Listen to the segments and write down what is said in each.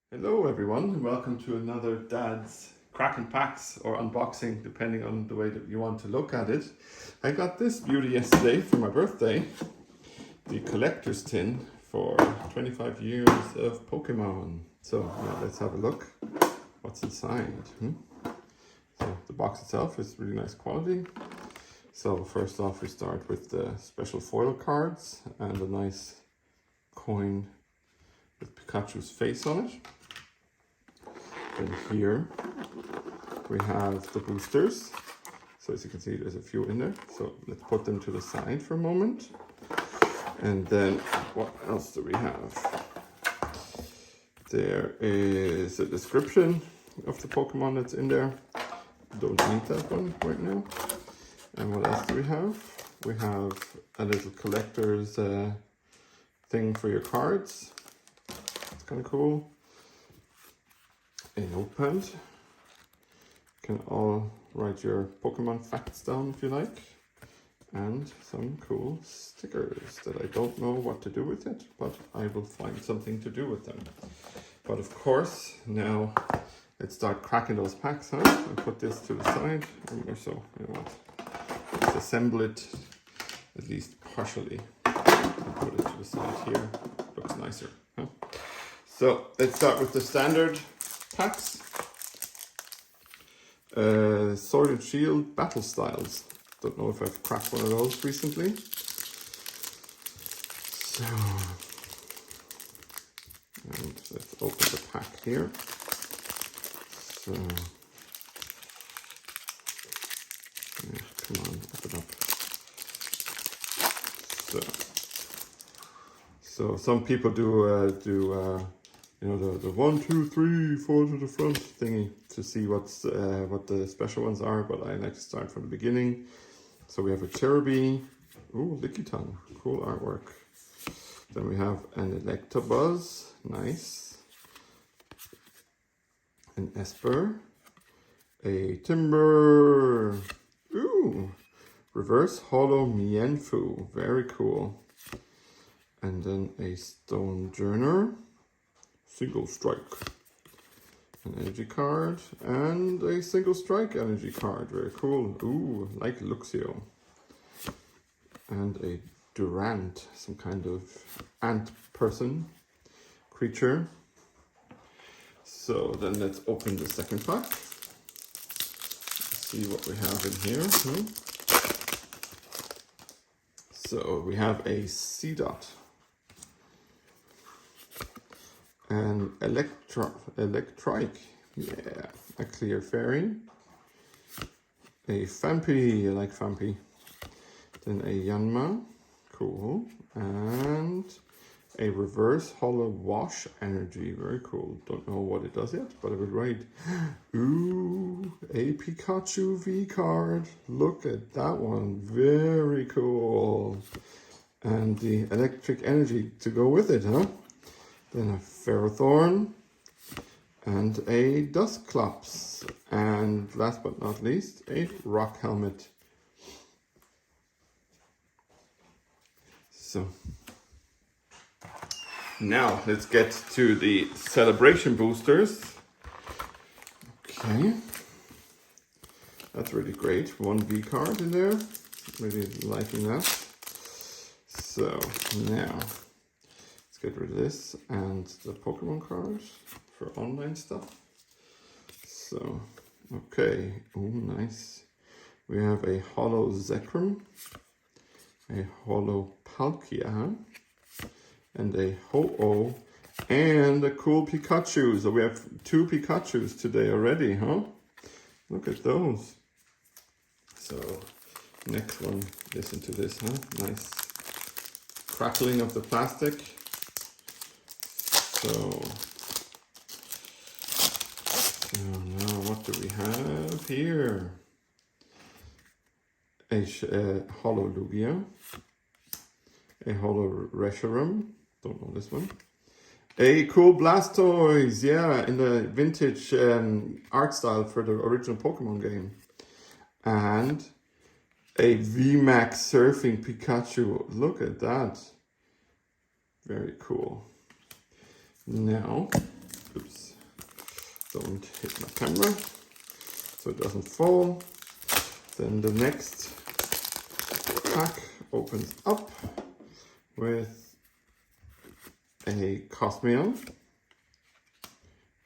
Hello everyone, and welcome to another Dad's Cracking Packs or unboxing, depending on the way that you want to look at it. I got this beauty yesterday for my birthday, the collector's tin for 25 years of Pokemon. So yeah, let's have a look what's inside. So the box itself is really nice quality. So first off we start with the special foil cards and a nice coin with Pikachu's face on it. And here we have the boosters. So as you can see, there's a few in there. So let's put them to the side for a moment. And then what else do we have? There is a description of the Pokemon that's in there. Don't need that one right now. And what else do we have? We have a little collector's thing for your cards. It's kind of cool. A notepad. You can all write your Pokemon facts down if you like. And some cool stickers that I don't know what to do with it, but I will find something to do with them. But of course, now let's start cracking those packs, huh? And put this to the side, or so, you know what? Let's assemble it, at least partially. And put it to the side here. Looks nicer, huh? So let's start with the standard packs. Sword and Shield Battle Styles. Don't know if I've cracked one of those recently. So, and let's open the pack here. So, yeah, come on, open up. So some people do you know, the 1, 2, 3, 4 to the front thingy to see what the special ones are, but I like to start from the beginning. So we have a Cherubi, ooh, Lickitung, cool artwork. Then we have an Electabuzz, nice. An Esper, a Timber, ooh, Reverse Holo Mienfoo, very cool. And then a Stonejourner. Single Strike, an energy card, and a Single Strike energy card. Very cool. Ooh, like Luxio. And a Durant, some kind of ant person creature. So then let's open the second pack. See what we have in here. So we have a Seedot. An Electrike, yeah, a Clear Fairy, a Phanpy, I like Phanpy, then a Yanma, cool, and a Reverse Holo Wash Energy, very cool. Don't know what it does yet, but I would write, ooh, a Pikachu V card, look at that one, very cool. And the Electric Energy to go with it, huh? Then a Ferrothorn and a Dusclops, and last but not least, a Rock Helmet. So now let's get to the celebration boosters. Okay, that's really great. One V card in there, really liking that. So now let's get rid of this and the Pokemon card for online stuff. So, okay, oh nice. We have a Holo Zekrom, a Holo Palkia, and a Ho-Oh, and a cool Pikachu. So we have 2 Pikachus today already, huh? Look at those. So, next one, listen to this, huh? Nice crackling of the plastic. So now what do we have here? A Holo Lugia, a Holo Reshiram, don't know this one. A cool Blastoise, yeah, in the vintage art style for the original Pokemon game. And a VMAX Surfing Pikachu, look at that. Very cool. Now, oops, don't hit my camera so it doesn't fall. Then the next pack opens up with a Cosmion,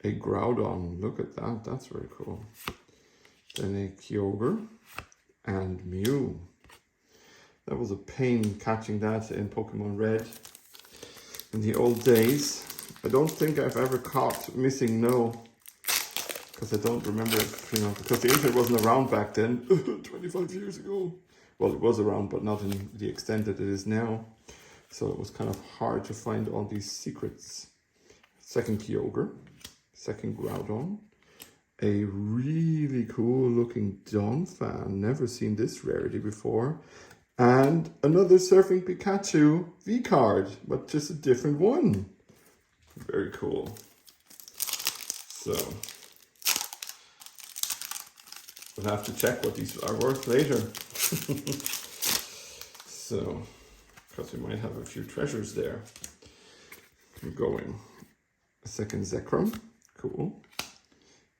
a Groudon, look at that, that's very cool. Then a Kyogre and Mew. That was a pain catching that in Pokemon Red in the old days. I don't think I've ever caught Missing No, because I don't remember, because the internet wasn't around back then, 25 years ago. Well, it was around, but not in the extent that it is now. So it was kind of hard to find all these secrets. Second Kyogre, second Groudon, a really cool looking Donphan, never seen this rarity before, and another Surfing Pikachu V-card, but just a different one. Very cool. So we'll have to check what these are worth later. So, because we might have a few treasures there. Keep going. A second Zekrom, cool.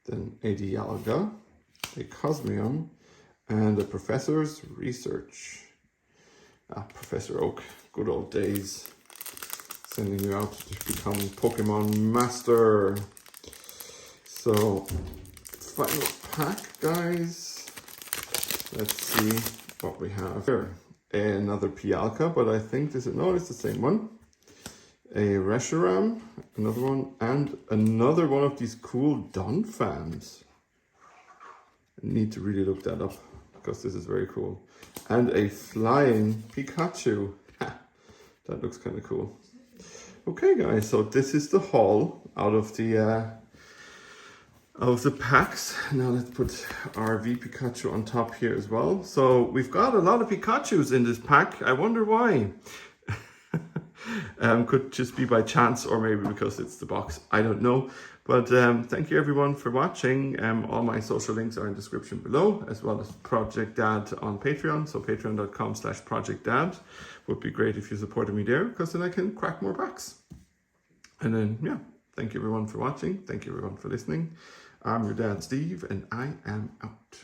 Then a Dialga, a Cosmium, and a Professor's Research. Professor Oak, good old days. Sending you out to become Pokemon Master. So, final pack, guys. Let's see what we have here. Another Pialka, but I think this is, no, it's the same one. A Reshiram, another one, and another one of these cool Donphans. I need to really look that up, because this is very cool. And a flying Pikachu. That looks kind of cool. Okay, guys, so this is the haul out of the packs. Now let's put our V Pikachu on top here as well. So we've got a lot of Pikachus in this pack. I wonder why. Could just be by chance, or maybe because it's the box. I don't know. But thank you everyone for watching. All my social links are in the description below, as well as Project Dad on Patreon. So patreon.com/ProjectDad. Would be great if you supported me there, because then I can crack more packs. And then, yeah, thank you everyone for watching. Thank you everyone for listening. I'm your dad, Steve, and I am out.